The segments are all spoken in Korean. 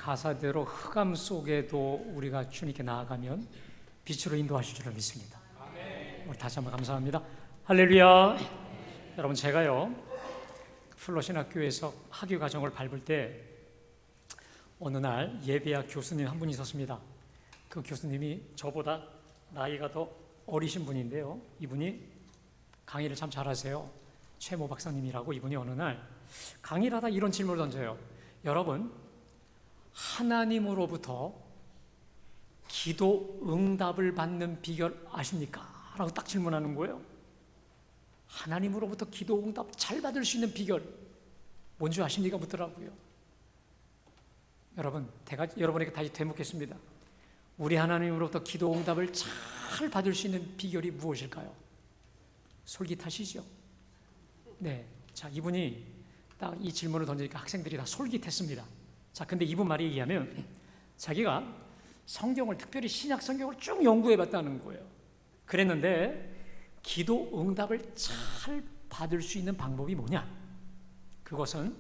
가사대로 흑암 속에도 우리가 주님께 나아가면 빛으로 인도하실 줄을 믿습니다. 우리 다시 한번 감사합니다. 할렐루야. 여러분, 제가요 플러신학교에서 학위 과정을 밟을 때 어느 날 예배학 교수님 한 분이 있었습니다. 그 교수님이 저보다 나이가 더 어리신 분인데요, 이분이 강의를 참 잘하세요. 최모 박사님이라고. 이분이 어느 날 강의를 하다 이런 질문을 던져요. 여러분, 하나님으로부터 기도 응답을 받는 비결 아십니까? 라고 딱 질문하는 거예요. 하나님으로부터 기도 응답 잘 받을 수 있는 비결 뭔지 아십니까? 묻더라고요. 여러분, 여러분에게 다시 되묻겠습니다. 우리 하나님으로부터 기도 응답을 잘 받을 수 있는 비결이 무엇일까요? 솔깃하시죠? 네. 자, 이분이 딱 이 질문을 던지니까 학생들이 다 솔깃했습니다. 자, 근데 이분 말에 의하면 자기가 성경을, 특별히 신약 성경을 쭉 연구해 봤다는 거예요. 그랬는데 기도 응답을 잘 받을 수 있는 방법이 뭐냐? 그것은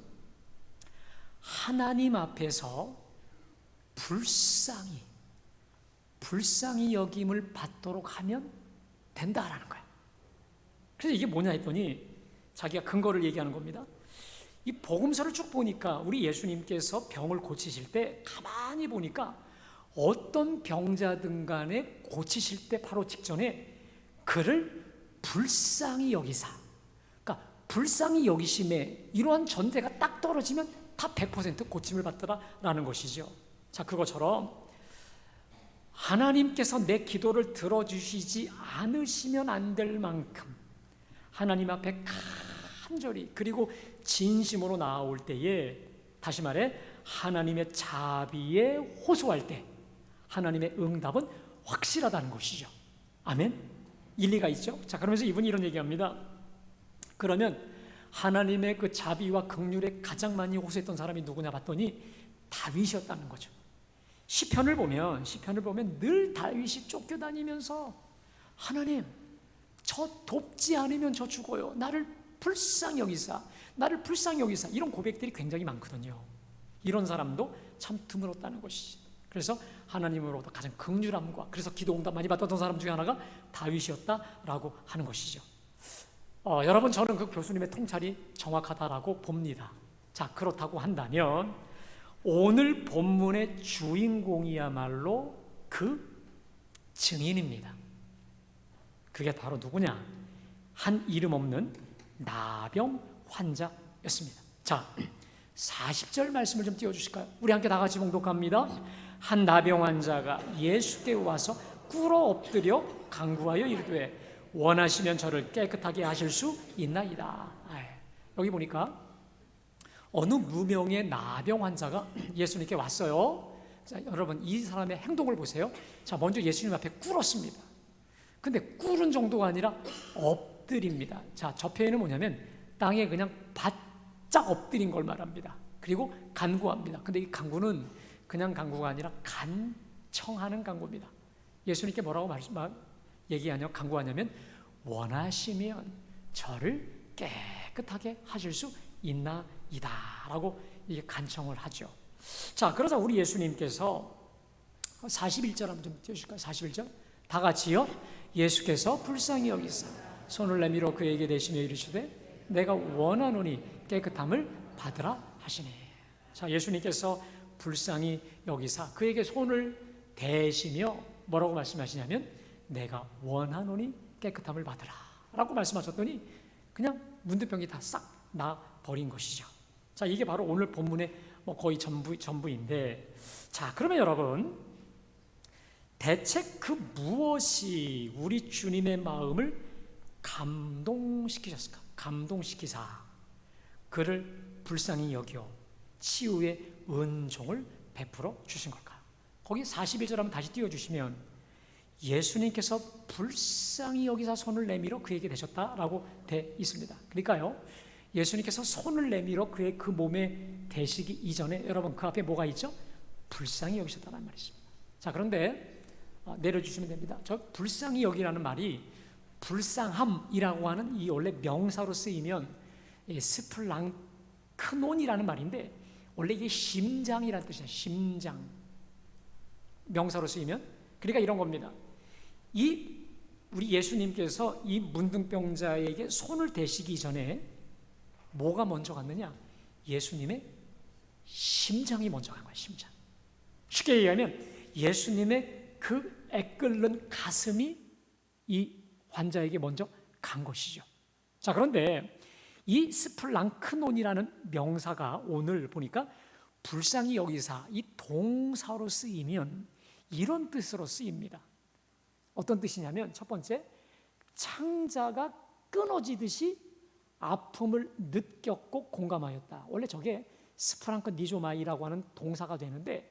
하나님 앞에서 불쌍히 여김을 받도록 하면 된다라는 거예요. 그래서 이게 뭐냐 했더니 자기가 근거를 얘기하는 겁니다. 이 복음서를 쭉 보니까 우리 예수님께서 병을 고치실 때 가만히 보니까 어떤 병자든 간에 고치실 때 바로 직전에 그를 불쌍히 여기사, 그러니까 불쌍히 여기심에 이러한 전제가 딱 떨어지면 다 100% 고침을 받더라라는 것이죠. 자, 그것처럼 하나님께서 내 기도를 들어주시지 않으시면 안 될 만큼 하나님 앞에 간절히 그리고 진심으로 나아올 때에, 다시 말해 하나님의 자비에 호소할 때 하나님의 응답은 확실하다는 것이죠. 아멘? 일리가 있죠? 자, 그러면서 이분이 이런 얘기합니다. 그러면 하나님의 그 자비와 긍휼에 가장 많이 호소했던 사람이 누구냐 봤더니 다윗이었다는 거죠. 시편을 보면 늘 다윗이 쫓겨다니면서 하나님, 저 돕지 않으면 저 죽어요. 나를 불쌍히 여기사 이런 고백들이 굉장히 많거든요. 이런 사람도 참 드물었다는 것이지. 그래서 하나님으로부터 가장 긍휼함과, 그래서 기도 응답 많이 받았던 사람 중에 하나가 다윗이었다라고 하는 것이죠. 여러분, 저는 그 교수님의 통찰이 정확하다라고 봅니다. 자, 그렇다고 한다면 오늘 본문의 주인공이야말로 그 증인입니다. 그게 바로 누구냐? 한 이름 없는 나병 환자였습니다. 자, 40절 말씀을 좀 띄워주실까요? 우리 함께 다 같이 봉독합니다. 한 나병 환자가 예수께 와서 꿇어 엎드려 간구하여 이르되 원하시면 저를 깨끗하게 하실 수 있나이다. 여기 보니까 어느 무명의 나병 환자가 예수님께 왔어요. 자, 여러분, 이 사람의 행동을 보세요. 자, 먼저 예수님 앞에 꿇었습니다. 근데 꿇은 정도가 아니라 엎드립니다. 자, 저 표현은 뭐냐면 땅에 그냥 바짝 엎드린 걸 말합니다. 그리고 간구합니다. 근데 이 간구는 그냥 간구가 아니라 간청하는 간구입니다. 예수님께 뭐라고 간구하냐면 원하시면 저를 깨끗하게 하실 수 있나이다 라고 이게 간청을 하죠. 자, 그러자 우리 예수님께서 41절 한번 좀 띄워주실까요? 41절 다 같이요. 예수께서 불쌍히 여기사 손을 내밀어 그에게 대시며 이르시되 내가 원하노니 깨끗함을 받으라 하시니. 자, 예수님께서 불쌍히 여기사 그에게 손을 대시며 뭐라고 말씀하시냐면 내가 원하노니 깨끗함을 받으라 라고 말씀하셨더니 그냥 문득병이 다 싹 나버린 것이죠. 자, 이게 바로 오늘 본문의 거의 전부인데, 자, 그러면 여러분, 대체 그 무엇이 우리 주님의 마음을 감동시키셨을까? 감동시키사 그를 불쌍히 여겨 치유의 은총을 베풀어 주신 걸까? 거기 41절 한번 다시 띄워주시면 예수님께서 불쌍히 여기사 손을 내밀어 그에게 대셨다라고 돼 있습니다. 그러니까요, 예수님께서 손을 내밀어 그의 그 몸에 대시기 이전에 여러분 그 앞에 뭐가 있죠? 불쌍히 여기셨다는 말이 있습니다. 자, 그런데 내려주시면 됩니다. 저 불쌍히 여기라는 말이 불쌍함이라고 하는 이 원래 명사로 쓰이면 스플랑크논이라는 말인데 원래 이게 심장이라는 뜻이에요. 심장. 명사로 쓰이면. 그러니까 이런 겁니다. 우리 예수님께서 이 문둥병자에게 손을 대시기 전에 뭐가 먼저 갔느냐? 예수님의 심장이 먼저 간 거예요. 심장. 쉽게 얘기하면 예수님의 그 애끓는 가슴이 이 환자에게 먼저 간 것이죠. 자, 그런데 이 스플랑크논이라는 명사가 오늘 보니까 불쌍히 여기사 이 동사로 쓰이면 이런 뜻으로 쓰입니다. 어떤 뜻이냐면 첫 번째, 창자가 끊어지듯이 아픔을 느꼈고 공감하였다. 원래 저게 스프랑크 니조마이라고 하는 동사가 되는데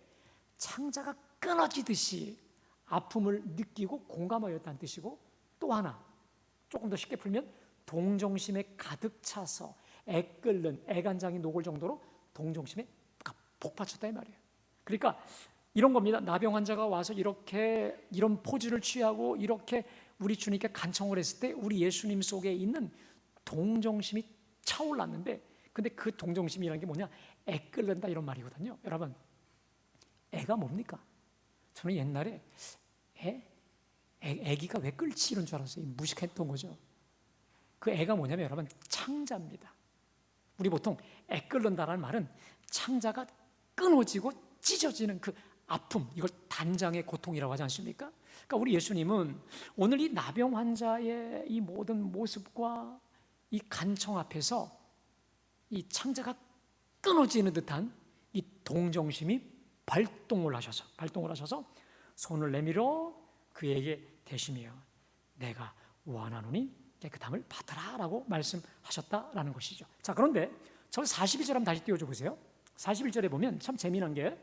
창자가 끊어지듯이 아픔을 느끼고 공감하였다는 뜻이고, 또 하나 조금 더 쉽게 풀면 동정심에 가득 차서 애끓는 애간장이 녹을 정도로 동정심에 복받쳤다 이 말이에요. 그러니까 이런 겁니다. 나병 환자가 와서 이런 포즈를 취하고 이렇게 우리 주님께 간청을 했을 때 우리 예수님 속에 있는 동정심이 차올랐는데, 근데 그 동정심이라는 게 뭐냐? 애끓는다 이런 말이거든요. 여러분, 애가 뭡니까? 저는 옛날에 애기가 왜 끓지 이런 줄 알았어요. 무식했던 거죠. 그 애가 뭐냐면 여러분, 창자입니다. 우리 보통 애 끓는다라는 말은 창자가 끊어지고 찢어지는 그 아픔, 이걸 단장의 고통이라고 하지 않습니까? 그러니까 우리 예수님은 오늘 이 나병 환자의 이 모든 모습과 이 간청 앞에서 이 창자가 끊어지는 듯한 이 동정심이 발동을 하셔서 손을 내밀어 그에게 대시며 내가 원하노니 깨끗함을 받으라 라고 말씀하셨다라는 것이죠. 자, 그런데 저 41절 한번 다시 띄워줘 보세요. 41절에 보면 참 재미난 게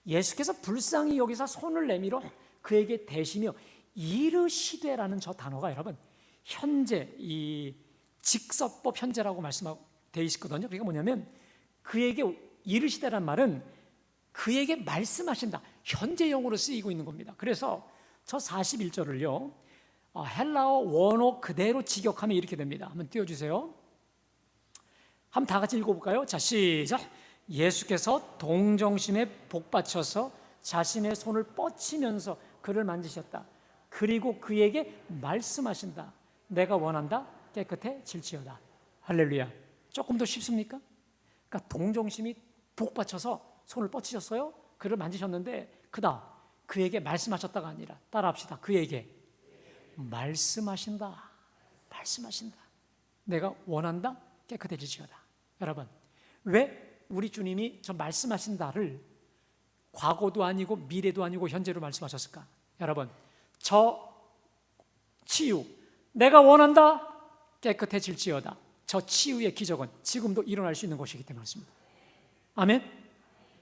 예수께서 불쌍히 여기서 손을 내밀어 그에게 대시며 이르시되라는 저 단어가 여러분 현재 이 직서법 현재라고 말씀되어 있거든요. 그러니까 뭐냐면 그에게 이르시되라는 말은 그에게 말씀하신다, 현재형으로 쓰이고 있는 겁니다. 그래서 저 41절을요 헬라어 원어 그대로 직역하면 이렇게 됩니다. 한번 띄워주세요. 한번 다 같이 읽어볼까요? 자, 시작. 예수께서 동정심에 복받쳐서 자신의 손을 뻗치면서 그를 만지셨다. 그리고 그에게 말씀하신다. 내가 원한다. 깨끗해질지어다. 할렐루야. 조금 더 쉽습니까? 그러니까 동정심이 복받쳐서 손을 뻗치셨어요. 그를 만지셨는데 그다음 그에게 말씀하셨다가 아니라 따라합시다. 그에게 말씀하신다. 내가 원한다. 깨끗해질지어다. 여러분, 왜 우리 주님이 저 말씀하신다를 과거도 아니고 미래도 아니고 현재로 말씀하셨을까? 여러분, 저 치유, 내가 원한다. 깨끗해질지어다. 저 치유의 기적은 지금도 일어날 수 있는 것이기 때문에 그렇습니다. 아멘.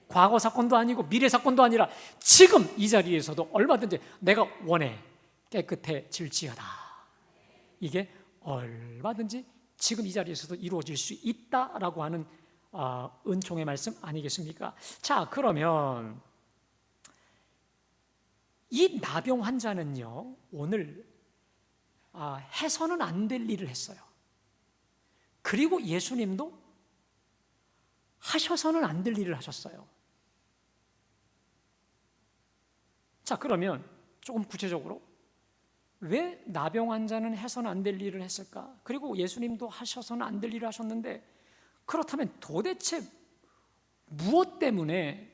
과거 사건도 아니고 미래 사건도 아니라 지금 이 자리에서도 얼마든지 내가 원해. 깨끗해질지어다. 이게 얼마든지 지금 이 자리에서도 이루어질 수 있다라고 하는 은총의 말씀 아니겠습니까? 자, 그러면 이 나병 환자는요 오늘 해서는 안 될 일을 했어요. 그리고 예수님도 하셔서는 안 될 일을 하셨어요. 자, 그러면 조금 구체적으로 왜 나병 환자는 해서는 안 될 일을 했을까? 그리고 예수님도 하셔서는 안 될 일을 하셨는데 그렇다면 도대체 무엇 때문에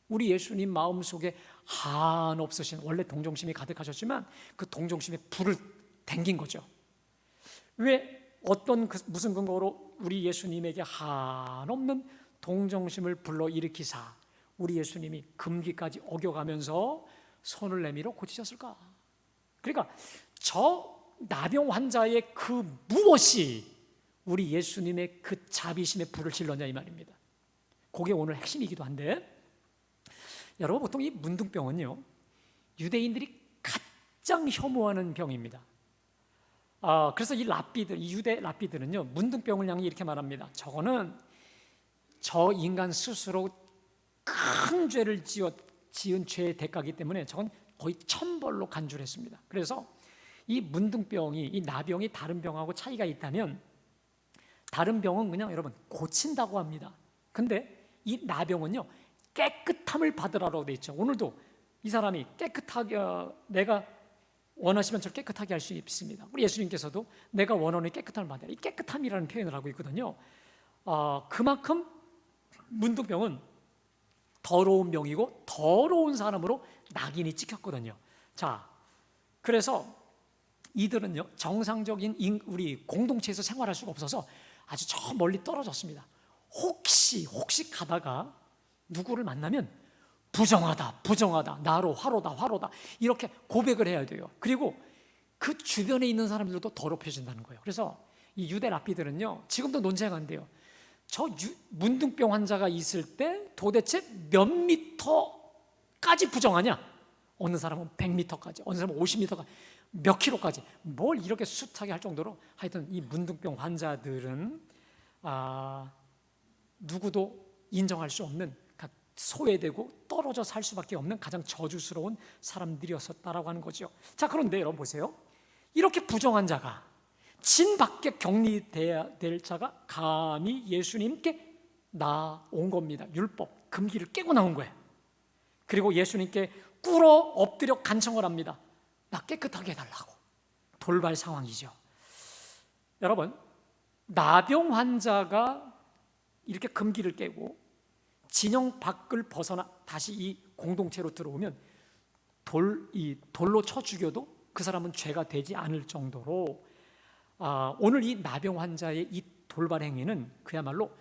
우리 예수님 마음속에 한없으신 원래 동정심이 가득하셨지만 그 동정심에 불을 댕긴 거죠. 왜 무슨 근거로 우리 예수님에게 한없는 동정심을 불러일으키사 우리 예수님이 금기까지 어겨가면서 손을 내밀어 고치셨을까? 그러니까 저 나병 환자의 그 무엇이 우리 예수님의 그 자비심에 불을 질렀냐 이 말입니다. 그게 오늘 핵심이기도 한데, 여러분 보통 이 문둥병은요 유대인들이 가장 혐오하는 병입니다. 그래서 이 유대 랍비들은요 문둥병을 향해 이렇게 말합니다. 저거는 저 인간 스스로 큰 죄를 지은 죄의 대가이기 때문에 저건 거의 천벌로 간주했습니다. 그래서 이 문둥병이, 이 나병이 다른 병하고 차이가 있다면 다른 병은 그냥 여러분 고친다고 합니다. 근데 이 나병은요 깨끗함을 받으라고 돼 있죠. 오늘도 이 사람이 깨끗하게 내가 원하시면 저를 깨끗하게 할 수 있습니다. 우리 예수님께서도 내가 원하는 깨끗함을 받으라, 이 깨끗함이라는 표현을 하고 있거든요. 그만큼 문둥병은 더러운 병이고 더러운 사람으로 낙인이 찍혔거든요. 자, 그래서 이들은요 정상적인 우리 공동체에서 생활할 수가 없어서 아주 저 멀리 떨어졌습니다. 혹시 가다가 누구를 만나면 부정하다, 나로 화로다 이렇게 고백을 해야 돼요. 그리고 그 주변에 있는 사람들도 더럽혀진다는 거예요. 그래서 이 유대 랍비들은요 지금도 논쟁한대요. 저 문둥병 환자가 있을 때 도대체 몇 미터까지 부정하냐? 어느 사람은 100m까지, 어느 사람은 50m까지, 몇 킬로까지, 뭘 이렇게 숱하게 할 정도로 하여튼 이 문둥병 환자들은 누구도 인정할 수 없는, 소외되고 떨어져 살 수밖에 없는 가장 저주스러운 사람들이었었다라고 하는 거죠. 자, 그런데 여러분 보세요. 이렇게 부정한 자가, 진 밖에 격리돼야 될 자가 감히 예수님께 나온 겁니다. 율법, 금기를 깨고 나온 거예요. 그리고 예수님께 꿇어 엎드려 간청을 합니다. 나 깨끗하게 해달라고. 돌발 상황이죠. 여러분, 나병 환자가 이렇게 금기를 깨고 진영 밖을 벗어나 다시 이 공동체로 들어오면 돌로 쳐 죽여도 그 사람은 죄가 되지 않을 정도로 오늘 이 나병 환자의 이 돌발 행위는 그야말로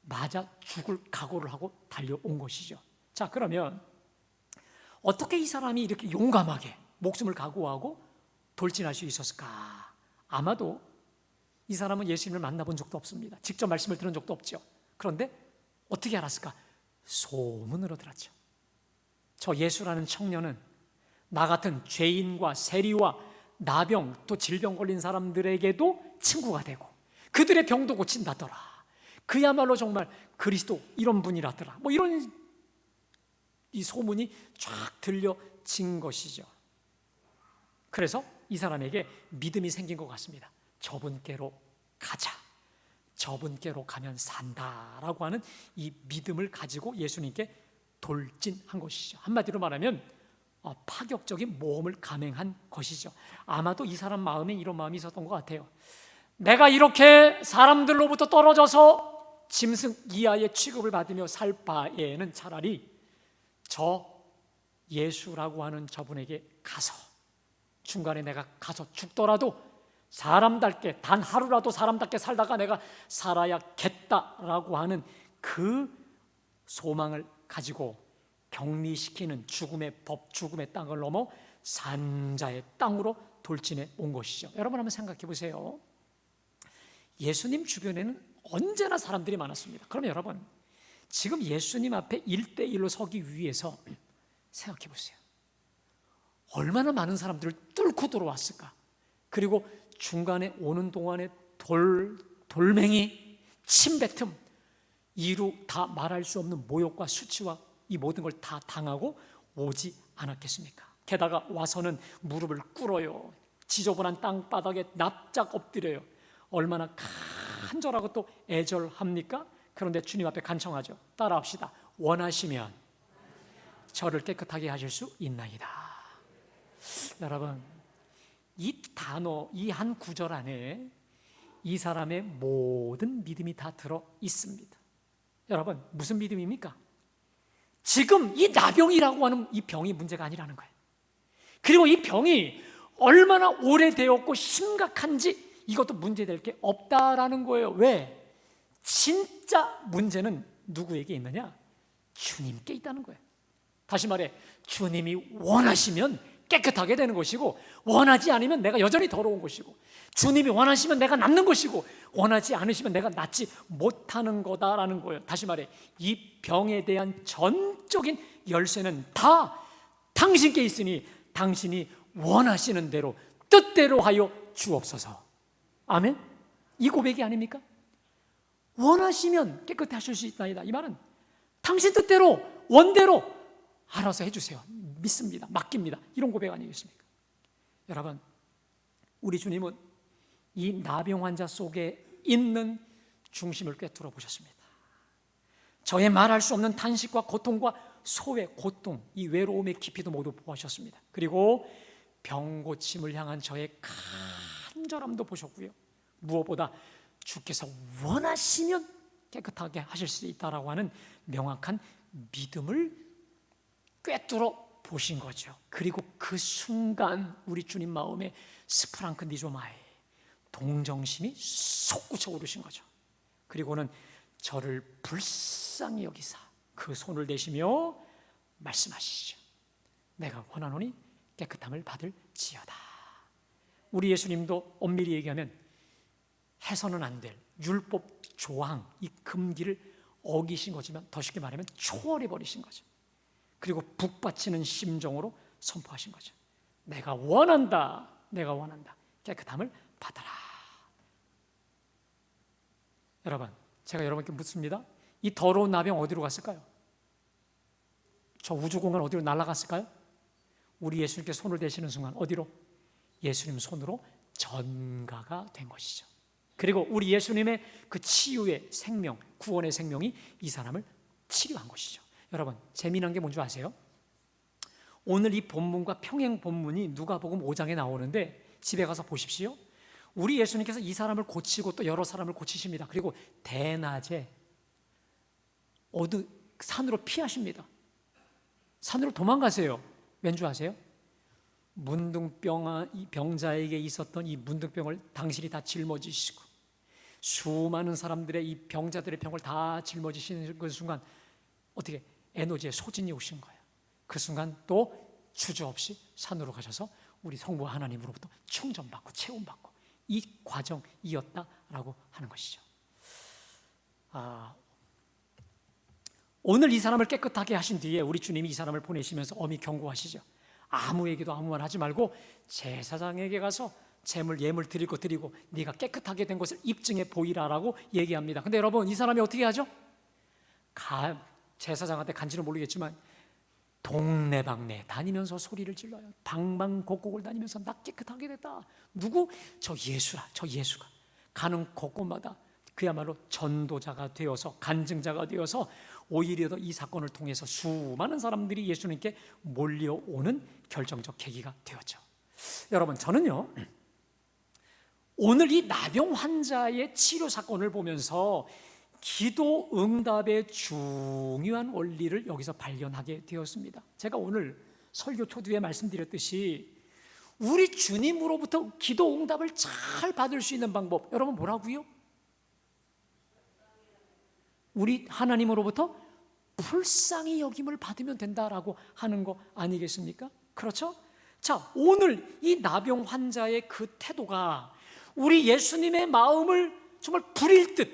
맞아 죽을 각오를 하고 달려온 것이죠. 자, 그러면 어떻게 이 사람이 이렇게 용감하게 목숨을 각오하고 돌진할 수 있었을까? 아마도 이 사람은 예수님을 만나본 적도 없습니다. 직접 말씀을 들은 적도 없죠. 그런데 어떻게 알았을까? 소문으로 들었죠. 저 예수라는 청년은 나 같은 죄인과 세리와 나병 또 질병 걸린 사람들에게도 친구가 되고 그들의 병도 고친다더라. 그야말로 정말 그리스도 이런 분이라더라. 뭐 이런 이 소문이 쫙 들려진 것이죠. 그래서 이 사람에게 믿음이 생긴 것 같습니다. 저분께로 가자. 저분께로 가면 산다라고 하는 이 믿음을 가지고 예수님께 돌진한 것이죠. 한마디로 말하면 파격적인 모험을 감행한 것이죠. 아마도 이 사람 마음에 이런 마음이 있었던 것 같아요. 내가 이렇게 사람들로부터 떨어져서 짐승 이하의 취급을 받으며 살 바에는 차라리 저 예수라고 하는 저분에게 가서 중간에 내가 가서 죽더라도 사람답게 단 하루라도 사람답게 살다가 내가 살아야겠다라고 하는 그 소망을 가지고 격리시키는 죽음의 법, 죽음의 땅을 넘어 산자의 땅으로 돌진해 온 것이죠. 여러분 한번 생각해 보세요. 예수님 주변에는 언제나 사람들이 많았습니다. 그러면 여러분 지금 예수님 앞에 1대1로 서기 위해서 생각해 보세요. 얼마나 많은 사람들을 뚫고 들어왔을까? 그리고 중간에 오는 동안에 돌멩이, 침뱉음, 이루 다 말할 수 없는 모욕과 수치와 이 모든 걸 다 당하고 오지 않았겠습니까? 게다가 와서는 무릎을 꿇어요. 지저분한 땅바닥에 납작 엎드려요. 얼마나 간절하고 또 애절합니까? 그런데 주님 앞에 간청하죠. 따라합시다. 원하시면 저를 깨끗하게 하실 수 있나이다. 여러분, 이 단어, 이 한 구절 안에 이 사람의 모든 믿음이 다 들어 있습니다. 여러분, 무슨 믿음입니까? 지금 이 나병이라고 하는 이 병이 문제가 아니라는 거예요. 그리고 이 병이 얼마나 오래되었고 심각한지 이것도 문제될 게 없다라는 거예요. 왜? 진짜 문제는 누구에게 있느냐? 주님께 있다는 거예요. 다시 말해, 주님이 원하시면 깨끗하게 되는 것이고 원하지 않으면 내가 여전히 더러운 것이고 주님이 원하시면 내가 낫는 것이고 원하지 않으시면 내가 낫지 못하는 거다라는 거예요. 다시 말해, 이 병에 대한 전적인 열쇠는 다 당신께 있으니 당신이 원하시는 대로 뜻대로 하여 주옵소서. 아멘? 이 고백이 아닙니까? 원하시면 깨끗해 하실 수 있나이다. 이 말은 당신 뜻대로 원대로 알아서 해주세요. 믿습니다. 맡깁니다. 이런 고백 아니겠습니까? 여러분, 우리 주님은 이 나병 환자 속에 있는 중심을 꿰뚫어 보셨습니다. 저의 말할 수 없는 탄식과 고통과 소외, 고통, 이 외로움의 깊이도 모두 보았셨습니다. 그리고 병고침을 향한 저의 간절함도 보셨고요. 무엇보다 주께서 원하시면 깨끗하게 하실 수 있다라고 하는 명확한 믿음을 꿰뚫어 보신 거죠. 그리고 그 순간 우리 주님 마음에 스프랑크 니조마에 동정심이 솟구쳐 오르신 거죠. 그리고는 저를 불쌍히 여기사 그 손을 대시며 말씀하시죠. 내가 원하노니 깨끗함을 받을지어다. 우리 예수님도 엄밀히 얘기하면 해서는 안 될 율법 조항, 이 금기를 어기신 거지만 더 쉽게 말하면 초월해 버리신 거죠. 그리고 북받치는 심정으로 선포하신 거죠. 내가 원한다, 내가 원한다. 깨끗함을 받아라. 여러분, 제가 여러분께 묻습니다. 이 더러운 나병 어디로 갔을까요? 저 우주공간 어디로 날아갔을까요? 우리 예수님께 손을 대시는 순간 어디로? 예수님 손으로 전가가 된 것이죠. 그리고 우리 예수님의 그 치유의 생명, 구원의 생명이 이 사람을 치료한 것이죠. 여러분, 재미난 게 뭔지 아세요? 오늘 이 본문과 평행 본문이 누가복음 5장에 나오는데 집에 가서 보십시오. 우리 예수님께서 이 사람을 고치고 또 여러 사람을 고치십니다. 그리고 대낮에 산으로 피하십니다. 산으로 도망가세요. 왠지 아세요? 문둥병자에게 있었던 이 문둥병을 당신이 다 짊어지시고 수많은 사람들의 이 병자들의 병을 다 짊어지시는 그 순간 어떻게 에너지의 소진이 오신 거예요. 그 순간 또 주저없이 산으로 가셔서 우리 성부 하나님으로부터 충전받고 체험받고 이 과정이었다라고 하는 것이죠. 오늘 이 사람을 깨끗하게 하신 뒤에 우리 주님이 이 사람을 보내시면서 엄히 경고하시죠. 아무에게도 아무 말 하지 말고 제사장에게 가서 예물 드릴 거 드리고 네가 깨끗하게 된 것을 입증해 보이라라고 얘기합니다. 근데 여러분, 이 사람이 어떻게 하죠? 제사장한테 간지는 모르겠지만 동네방네 다니면서 소리를 질러요. 방방곡곡을 다니면서 나 깨끗하게 됐다. 누구? 저 예수가 가는 곳곳마다 그야말로 전도자가 되어서 간증자가 되어서 오히려 더 이 사건을 통해서 수많은 사람들이 예수님께 몰려오는 결정적 계기가 되었죠. 여러분, 저는요 오늘 이 나병 환자의 치료 사건을 보면서 기도 응답의 중요한 원리를 여기서 발견하게 되었습니다. 제가 오늘 설교 초두에 말씀드렸듯이 우리 주님으로부터 기도 응답을 잘 받을 수 있는 방법, 여러분 뭐라고요? 우리 하나님으로부터 불쌍히 여김을 받으면 된다라고 하는 거 아니겠습니까? 그렇죠? 자, 오늘 이 나병 환자의 그 태도가 우리 예수님의 마음을 정말 부릴 듯,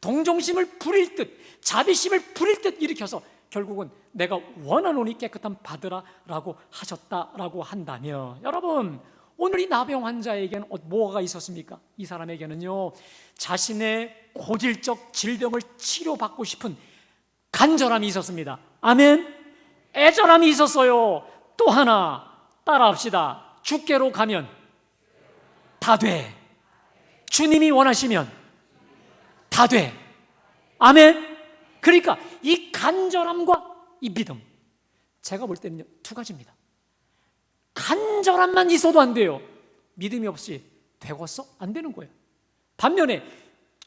동정심을 부릴 듯, 자비심을 부릴 듯 일으켜서 결국은 내가 원하노니 깨끗함 받으라라고 하셨다라고 한다면, 여러분 오늘 이 나병 환자에게는 뭐가 있었습니까? 이 사람에게는요 자신의 고질적 질병을 치료받고 싶은 간절함이 있었습니다. 아멘. 애절함이 있었어요. 또 하나 따라합시다. 주께로 가면 다 돼. 주님이 원하시면 다 돼. 아멘. 그러니까 이 간절함과 이 믿음, 제가 볼 때는 두 가지입니다. 간절함만 있어도 안 돼요. 믿음이 없이 되겠어? 안 되는 거예요. 반면에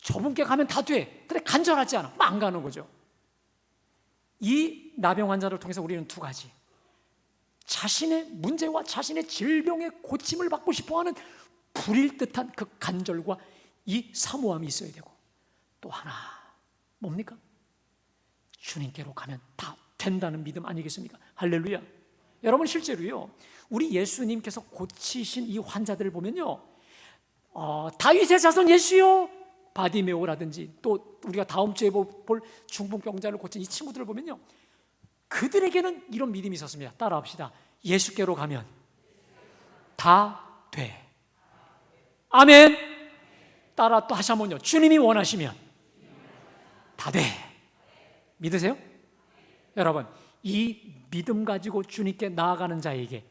저분께 가면 다 돼. 근데 간절하지 않아. 안 가는 거죠. 이 나병 환자를 통해서 우리는 두 가지, 자신의 문제와 자신의 질병의 고침을 받고 싶어하는 불일 듯한 그 간절과 이 사모함이 있어야 되고, 또 하나 뭡니까? 주님께로 가면 다 된다는 믿음 아니겠습니까? 할렐루야. 여러분, 실제로요 우리 예수님께서 고치신 이 환자들을 보면요 다윗의 자손 예수요, 바디메오라든지 또 우리가 다음 주에 볼 중풍병자를 고친 이 친구들을 보면요 그들에게는 이런 믿음이 있었습니다. 따라합시다. 예수께로 가면 다 돼. 아멘. 따라 또 하시 한번요. 주님이 원하시면 다 돼. 믿으세요? 여러분, 이 믿음 가지고 주님께 나아가는 자에게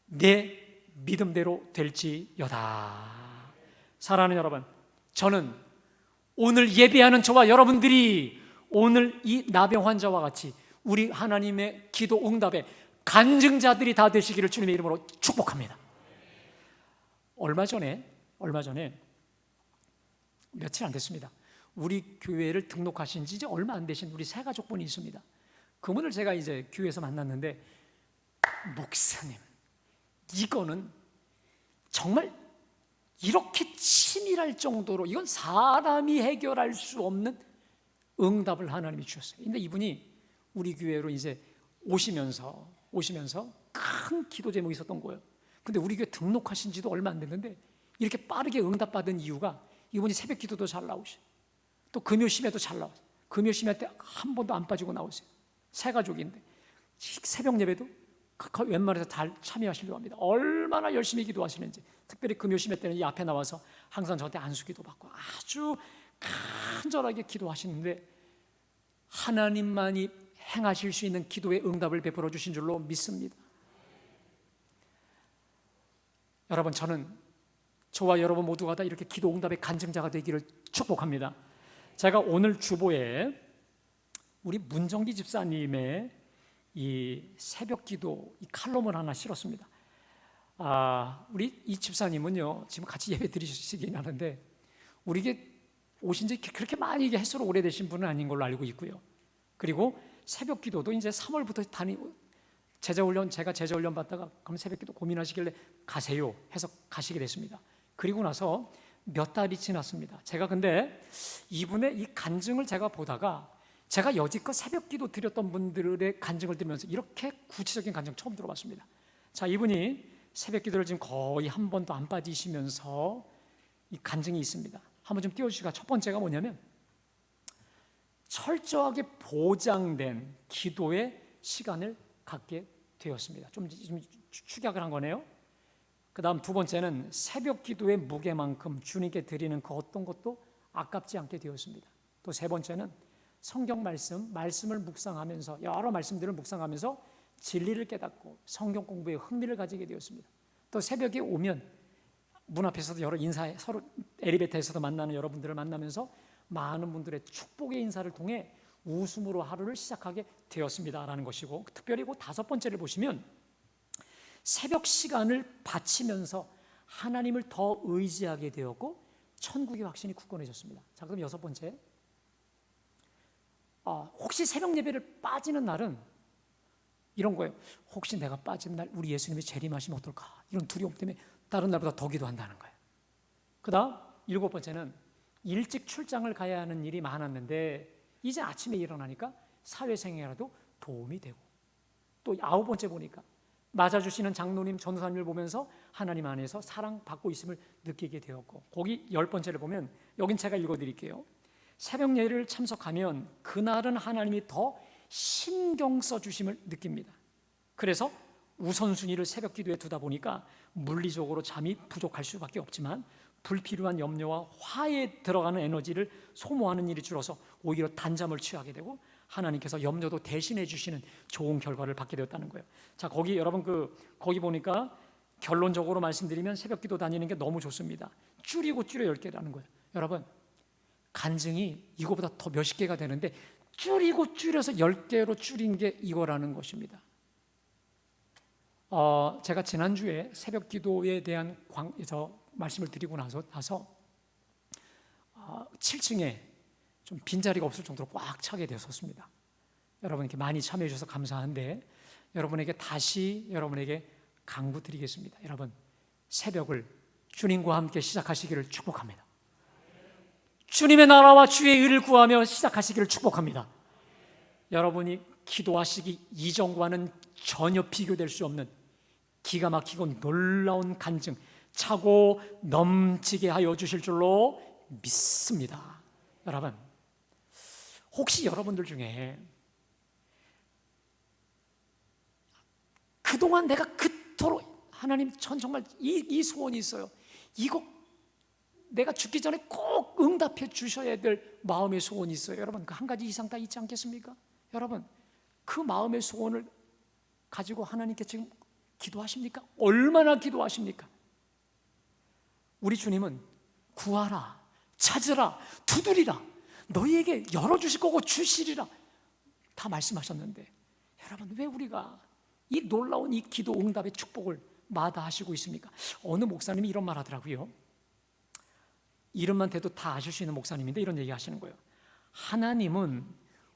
내 믿음대로 될지어다. 사랑하는 여러분, 저는 오늘 예배하는 저와 여러분들이 오늘 이 나병 환자와 같이 우리 하나님의 기도 응답에 간증자들이 다 되시기를 주님의 이름으로 축복합니다. 얼마 전에 며칠 안 됐습니다. 우리 교회를 등록하신 지 이제 얼마 안 되신 우리 세 가족분이 있습니다. 그분을 제가 이제 교회에서 만났는데, 목사님, 이거는 정말 이렇게 치밀할 정도로 이건 사람이 해결할 수 없는 응답을 하나님이 주셨어요. 근데 이분이 우리 교회로 이제 오시면서 큰 기도 제목이 있었던 거예요. 근데 우리 교회 등록하신 지도 얼마 안 됐는데 이렇게 빠르게 응답받은 이유가, 이분이 새벽 기도도 잘 나오셔요. 또 금요 심야도 잘 나와요. 금요 심야 때 한 번도 안 빠지고 나오세요. 세 가족인데 새벽 예배도 웬만해서 다 참여하시려고 합니다. 얼마나 열심히 기도하시는지. 특별히 금요 심야 때는 이 앞에 나와서 항상 저한테 안수기도 받고 아주 간절하게 기도하시는데, 하나님만이 행하실 수 있는 기도의 응답을 베풀어 주신 줄로 믿습니다. 여러분, 저는 저와 여러분 모두가 다 이렇게 기도 응답의 간증자가 되기를 축복합니다. 제가 오늘 주보에 우리 문정기 집사님의 이 새벽 기도 이 칼럼을 하나 실었습니다. 우리 이 집사님은요, 지금 같이 예배 드리시긴 하는데 우리에게 오신 지 그렇게 많이 횟수로 오래되신 분은 아닌 걸로 알고 있고요. 그리고 새벽 기도도 이제 3월부터 제가 제자 훈련 받다가 그럼 새벽 기도 고민하시길래 가세요 해서 가시게 됐습니다. 그리고 나서 몇 달이 지났습니다. 제가 근데 이분의 이 간증을 제가 보다가, 제가 여지껏 새벽 기도 드렸던 분들의 간증을 들으면서 이렇게 구체적인 간증 처음 들어봤습니다. 자, 이분이 새벽 기도를 지금 거의 한 번도 안 빠지시면서 이 간증이 있습니다. 한번 좀 띄워주시고, 첫 번째가 뭐냐면 철저하게 보장된 기도의 시간을 갖게 되었습니다. 좀 축약을 한 거네요. 그 다음 두 번째는 새벽 기도의 무게만큼 주님께 드리는 그 어떤 것도 아깝지 않게 되었습니다. 또 세 번째는 성경 말씀을 묵상하면서, 여러 말씀들을 묵상하면서 진리를 깨닫고 성경 공부에 흥미를 가지게 되었습니다. 또 새벽에 오면 문 앞에서도 여러 인사에, 서로 엘리베이터에서도 만나는 여러분들을 만나면서 많은 분들의 축복의 인사를 통해 웃음으로 하루를 시작하게 되었습니다라는 것이고, 특별히 그 다섯 번째를 보시면 새벽 시간을 바치면서 하나님을 더 의지하게 되었고 천국의 확신이 굳건해졌습니다. 자, 그럼 여섯 번째, 혹시 새벽 예배를 빠지는 날은 이런 거예요. 혹시 내가 빠진 날 우리 예수님이 재림하시면 어떨까, 이런 두려움 때문에 다른 날보다 더 기도한다는 거예요. 그 다음 일곱 번째는 일찍 출장을 가야 하는 일이 많았는데 이제 아침에 일어나니까 사회생활에도 도움이 되고, 또 아홉 번째 보니까 맞아주시는 장로님, 전도사님을 보면서 하나님 안에서 사랑받고 있음을 느끼게 되었고, 거기 열 번째를 보면, 여긴 제가 읽어드릴게요. 새벽 예배를 참석하면 그날은 하나님이 더 신경 써주심을 느낍니다. 그래서 우선순위를 새벽 기도에 두다 보니까 물리적으로 잠이 부족할 수밖에 없지만 불필요한 염려와 화에 들어가는 에너지를 소모하는 일이 줄어서 오히려 단잠을 취하게 되고 하나님께서 염려도 대신해 주시는 좋은 결과를 받게 되었다는 거예요. 자, 거기 여러분 거기 보니까 결론적으로 말씀드리면 새벽 기도 다니는 게 너무 좋습니다. 줄이고 줄여 10개라는 거예요. 여러분, 간증이 이거보다 더 몇십 개가 되는데 줄이고 줄여서 10개로 줄인 게 이거라는 것입니다. 제가 지난주에 새벽 기도에 대한 말씀을 드리고 나서 7층에 좀 빈자리가 없을 정도로 꽉 차게 되었습니다. 여러분 이렇게 많이 참여해 주셔서 감사한데, 여러분에게 강구드리겠습니다. 여러분, 새벽을 주님과 함께 시작하시기를 축복합니다. 주님의 나라와 주의 의를 구하며 시작하시기를 축복합니다. 여러분이 기도하시기 이전과는 전혀 비교될 수 없는 기가 막히고 놀라운 간증, 차고 넘치게 하여 주실 줄로 믿습니다. 여러분, 혹시 여러분들 중에 그동안 내가 그토록 하나님, 전 정말 이 소원이 있어요, 이거 내가 죽기 전에 꼭 응답해 주셔야 될 마음의 소원이 있어요. 여러분, 그 한 가지 이상 다 있지 않겠습니까? 여러분, 그 마음의 소원을 가지고 하나님께 지금 기도하십니까? 얼마나 기도하십니까? 우리 주님은 구하라, 찾으라, 두드리라, 너희에게 열어주실 거고 주시리라 다 말씀하셨는데, 여러분 왜 우리가 이 놀라운 이 기도 응답의 축복을 마다하시고 있습니까? 어느 목사님이 이런 말 하더라고요. 이름만 대도 다 아실 수 있는 목사님인데 이런 얘기 하시는 거예요. 하나님은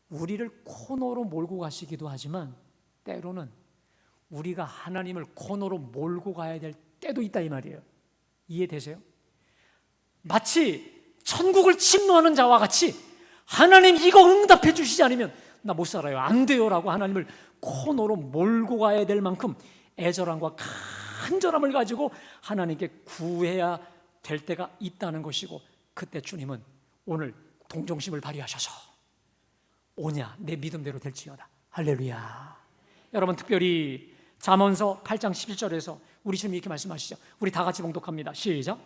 우리를 코너로 몰고 가시기도 하지만 때로는 우리가 하나님을 코너로 몰고 가야 될 때도 있다, 이 말이에요. 이해되세요? 마치 천국을 침노하는 자와 같이 하나님 이거 응답해 주시지 않으면 나 못 살아요, 안 돼요 라고 하나님을 코너로 몰고 가야 될 만큼 애절함과 간절함을 가지고 하나님께 구해야 될 때가 있다는 것이고, 그때 주님은 오늘 동정심을 발휘하셔서 오냐 내 믿음대로 될지어다. 할렐루야. 여러분 특별히 잠언서 8장 11절에서 우리 주님이 이렇게 말씀하시죠. 우리 다 같이 봉독합니다. 시작.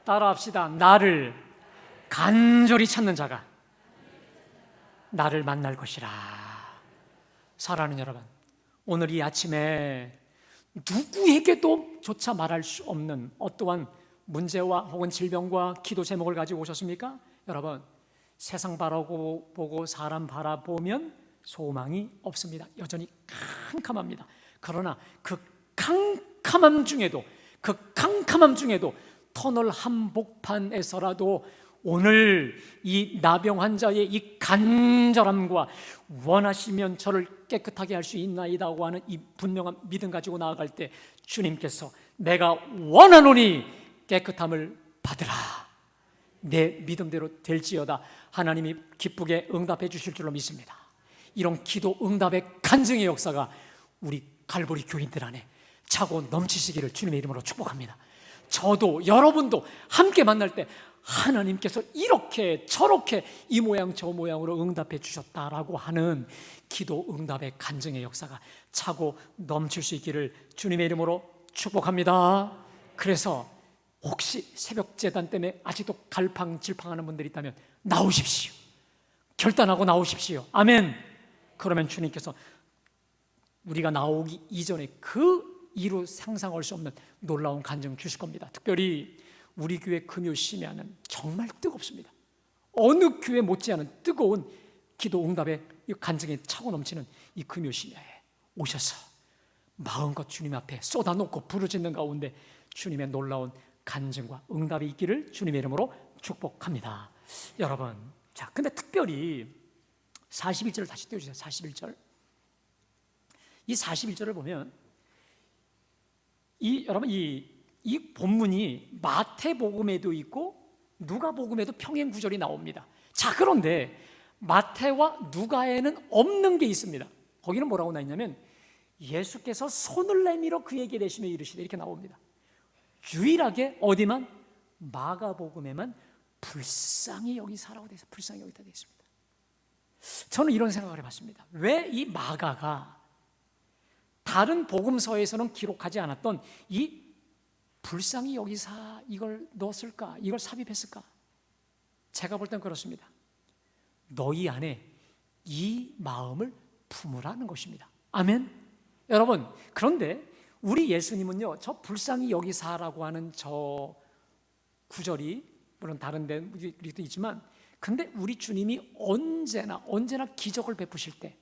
따라합시다. 나를 간절히 찾는 자가 나를 만날 것이라. 사랑하는 여러분, 오늘 이 아침에 누구에게도 조차 말할 수 없는 어떠한 문제와 혹은 질병과 기도 제목을 가지고 오셨습니까? 여러분, 세상 바라보고 사람 바라보면 소망이 없습니다. 여전히 캄캄합니다. 그러나 그 캄캄함 중에도 터널 한복판에서라도 오늘 이 나병 환자의 이 간절함과 원하시면 저를 깨끗하게 할 수 있나이다고 하는 이 분명한 믿음 가지고 나아갈 때 주님께서 내가 원하노니 깨끗함을 받으라, 내 믿음대로 될지어다 하나님이 기쁘게 응답해 주실 줄로 믿습니다. 이런 기도 응답의 간증의 역사가 우리 갈보리 교인들 안에 차고 넘치시기를 주님의 이름으로 축복합니다. 저도 여러분도 함께 만날 때 하나님께서 이렇게 저렇게 이 모양 저 모양으로 응답해 주셨다라고 하는 기도 응답의 간증의 역사가 차고 넘칠 수 있기를 주님의 이름으로 축복합니다. 그래서 혹시 새벽 제단 때문에 아직도 갈팡질팡하는 분들이 있다면 나오십시오. 결단하고 나오십시오. 아멘. 그러면 주님께서 우리가 나오기 이전에 그 이루 상상할 수 없는 놀라운 간증 주실 겁니다. 특별히 우리 교회 금요 심야는 정말 뜨겁습니다. 어느 교회 못지않은 뜨거운 기도 응답의 간증에 차고 넘치는 이 금요 심야에 오셔서 마음껏 주님 앞에 쏟아놓고 부르짖는 가운데 주님의 놀라운 간증과 응답이 있기를 주님의 이름으로 축복합니다. 여러분, 자, 근데 특별히 41절을 다시 띄워주세요. 41절. 이 41절을 보면 여러분 이 본문이 마태복음에도 있고 누가복음에도 평행 구절이 나옵니다. 자, 그런데 마태와 누가에는 없는 게 있습니다. 거기는 뭐라고 나 있냐면 예수께서 손을 내밀어 그에게 대시며 이르시되 이렇게 나옵니다. 유일하게 어디만? 마가복음에만 불쌍히 여기사라고 돼서 불쌍히 여기다 되어 있습니다. 저는 이런 생각을 해봤습니다. 왜 이 마가가 다른 복음서에서는 기록하지 않았던 이 불쌍히 여기사 이걸 넣었을까? 이걸 삽입했을까? 제가 볼 땐 그렇습니다. 너희 안에 이 마음을 품으라는 것입니다. 아멘. 여러분, 그런데 우리 예수님은요, 저 불쌍히 여기사라고 하는 저 구절이 물론 다른 데도 있지만, 근데 우리 주님이 언제나 기적을 베푸실 때,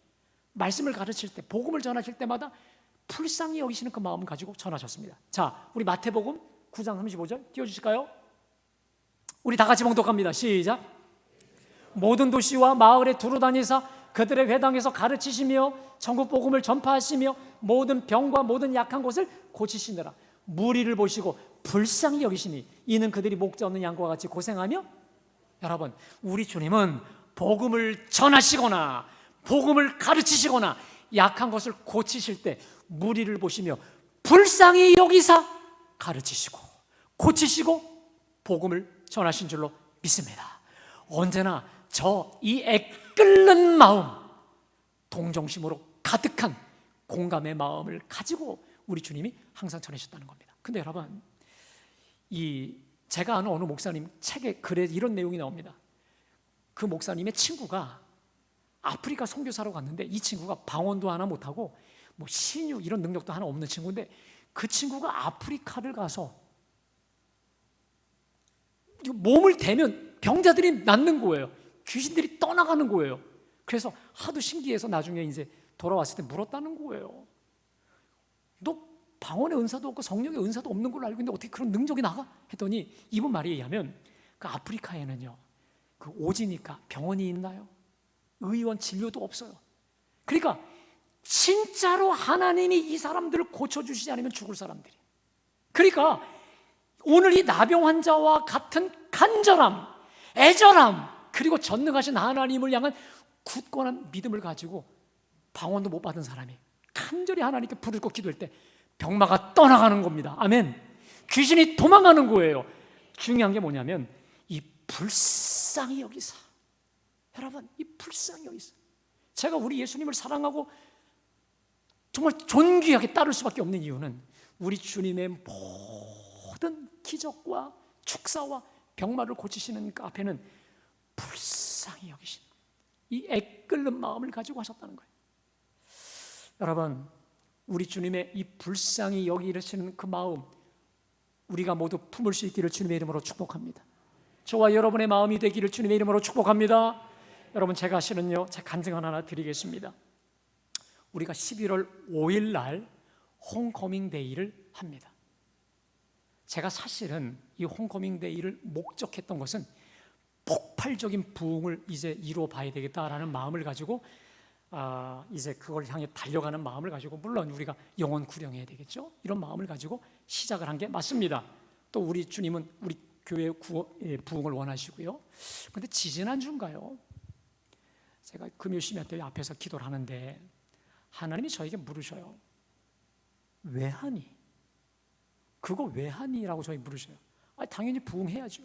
말씀을 가르칠 때, 복음을 전하실 때마다 불쌍히 여기시는 그 마음을 가지고 전하셨습니다. 자, 우리 마태복음 9장 35절 띄워주실까요? 우리 다 같이 봉독합니다. 시작. 모든 도시와 마을에 두루 다니사 그들의 회당에서 가르치시며 천국 복음을 전파하시며 모든 병과 모든 약한 곳을 고치시느라 무리를 보시고 불쌍히 여기시니 이는 그들이 목자 없는 양과 같이 고생하며. 여러분, 우리 주님은 복음을 전하시거나 복음을 가르치시거나 약한 것을 고치실 때 무리를 보시며 불쌍히 여기사 가르치시고 고치시고 복음을 전하신 줄로 믿습니다. 언제나 저 이 애끓는 마음, 동정심으로 가득한 공감의 마음을 가지고 우리 주님이 항상 전하셨다는 겁니다. 근데 여러분, 제가 아는 어느 목사님 책에 글에 이런 내용이 나옵니다. 그 목사님의 친구가 아프리카 선교사로 갔는데 이 친구가 방언도 하나 못하고 뭐 신유 이런 능력도 하나 없는 친구인데 그 친구가 아프리카를 가서 몸을 대면 병자들이 낫는 거예요. 귀신들이 떠나가는 거예요. 그래서 하도 신기해서 나중에 이제 돌아왔을 때 물었다는 거예요. 너 방언의 은사도 없고 성령의 은사도 없는 걸로 알고 있는데 어떻게 그런 능력이 나가? 했더니 이분 말에 의하면 그 아프리카에는요, 그 오지니까 병원이 있나요? 의원 진료도 없어요. 그러니까 진짜로 하나님이 이 사람들을 고쳐주시지 않으면 죽을 사람들이. 그러니까 오늘 이 나병 환자와 같은 간절함, 애절함, 그리고 전능하신 하나님을 향한 굳건한 믿음을 가지고 방언도 못 받은 사람이 간절히 하나님께 불을 꽂고 기도할 때 병마가 떠나가는 겁니다. 아멘. 귀신이 도망가는 거예요. 중요한 게 뭐냐면 이 불쌍히 여기사, 여러분, 이 불쌍히 여기사, 제가 우리 예수님을 사랑하고 정말 존귀하게 따를 수밖에 없는 이유는 우리 주님의 모든 기적과 축사와 병마를 고치시는 그 앞에는 불쌍히 여기신 이 애끓는 마음을 가지고 하셨다는 거예요. 여러분, 우리 주님의 이 불쌍히 여기시는 그 마음 우리가 모두 품을 수 있기를 주님의 이름으로 축복합니다. 저와 여러분의 마음이 되기를 주님의 이름으로 축복합니다. 여러분, 제가 실은요, 제 간증 하나 드리겠습니다. 우리가 11월 5일 날 홈커밍 데이를 합니다. 제가 사실은 이 홈커밍 데이를 목적했던 것은 폭발적인 부흥을 이제 이루어 봐야 되겠다라는 마음을 가지고 이제 그걸 향해 달려가는 마음을 가지고, 물론 우리가 영혼 구령해야 되겠죠. 이런 마음을 가지고 시작을 한 게 맞습니다. 또 우리 주님은 우리 교회의 부흥을 원하시고요. 그런데 지지난주인가요? 제가 금요 심야때 앞에서 기도를 하는데 하나님이 저에게 물으셔요. 왜 하니? 그거 왜 하니? 라고 저에게 물으셔요. 당연히 부흥해야죠.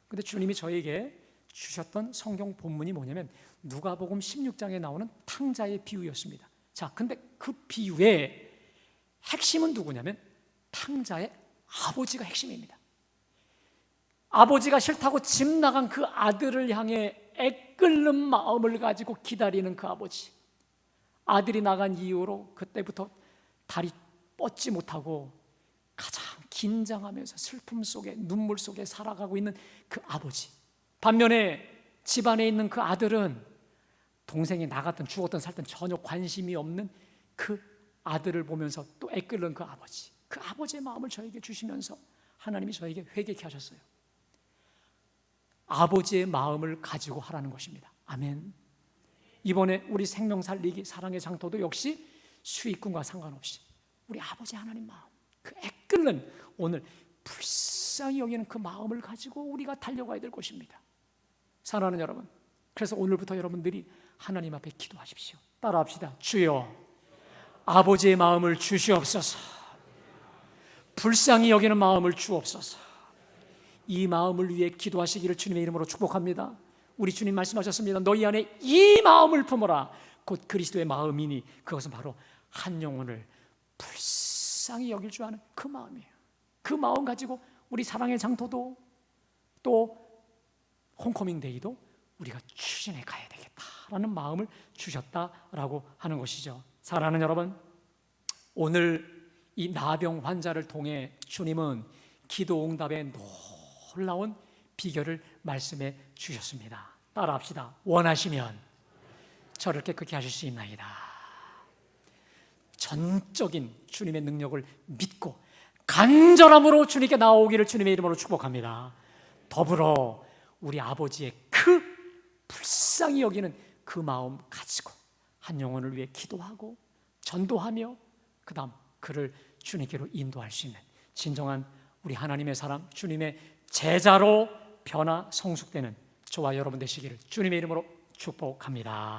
근데 주님이 저에게 주셨던 성경 본문이 뭐냐면 누가복음 16장에 나오는 탕자의 비유였습니다. 자, 근데 그 비유의 핵심은 누구냐면 탕자의 아버지가 핵심입니다. 아버지가 싫다고 집 나간 그 아들을 향해 애끓는 마음을 가지고 기다리는 그 아버지. 아들이 나간 이후로 그때부터 다리 뻗지 못하고 가장 긴장하면서 슬픔 속에 눈물 속에 살아가고 있는 그 아버지. 반면에 집안에 있는 그 아들은 동생이 나갔든 죽었든 살든 전혀 관심이 없는 그 아들을 보면서 또 애끓는 그 아버지. 그 아버지의 마음을 저에게 주시면서 하나님이 저에게 회개케 하셨어요. 아버지의 마음을 가지고 하라는 것입니다. 아멘. 이번에 우리 생명 살리기 사랑의 장터도 역시 수익금과 상관없이 우리 아버지 하나님 마음, 그 애끓는 오늘 불쌍히 여기는 그 마음을 가지고 우리가 달려가야 될 것입니다. 사랑하는 여러분, 그래서 오늘부터 여러분들이 하나님 앞에 기도하십시오. 따라합시다. 주여, 아버지의 마음을 주시옵소서. 불쌍히 여기는 마음을 주옵소서. 이 마음을 위해 기도하시기를 주님의 이름으로 축복합니다. 우리 주님 말씀하셨습니다. 너희 안에 이 마음을 품어라. 곧 그리스도의 마음이니 그것은 바로 한 영혼을 불쌍히 여길 줄 아는 그 마음이에요. 그 마음 가지고 우리 사랑의 장터도 또 홈커밍 데이도 우리가 추진해 가야 되겠다라는 마음을 주셨다라고 하는 것이죠. 사랑하는 여러분, 오늘 이 나병 환자를 통해 주님은 기도 응답의 놀라운 비결을 말씀해 주셨습니다. 따라합시다. 원하시면 저를 깨끗게 하실 수 있나이다. 전적인 주님의 능력을 믿고 간절함으로 주님께 나오기를 주님의 이름으로 축복합니다. 더불어 우리 아버지의 그 불쌍히 여기는 그 마음 가지고 한 영혼을 위해 기도하고 전도하며 그 다음 그를 주님께로 인도할 수 있는 진정한 우리 하나님의 사람, 주님의 제자로 변화 성숙되는 저와 여러분 되시기를 주님의 이름으로 축복합니다.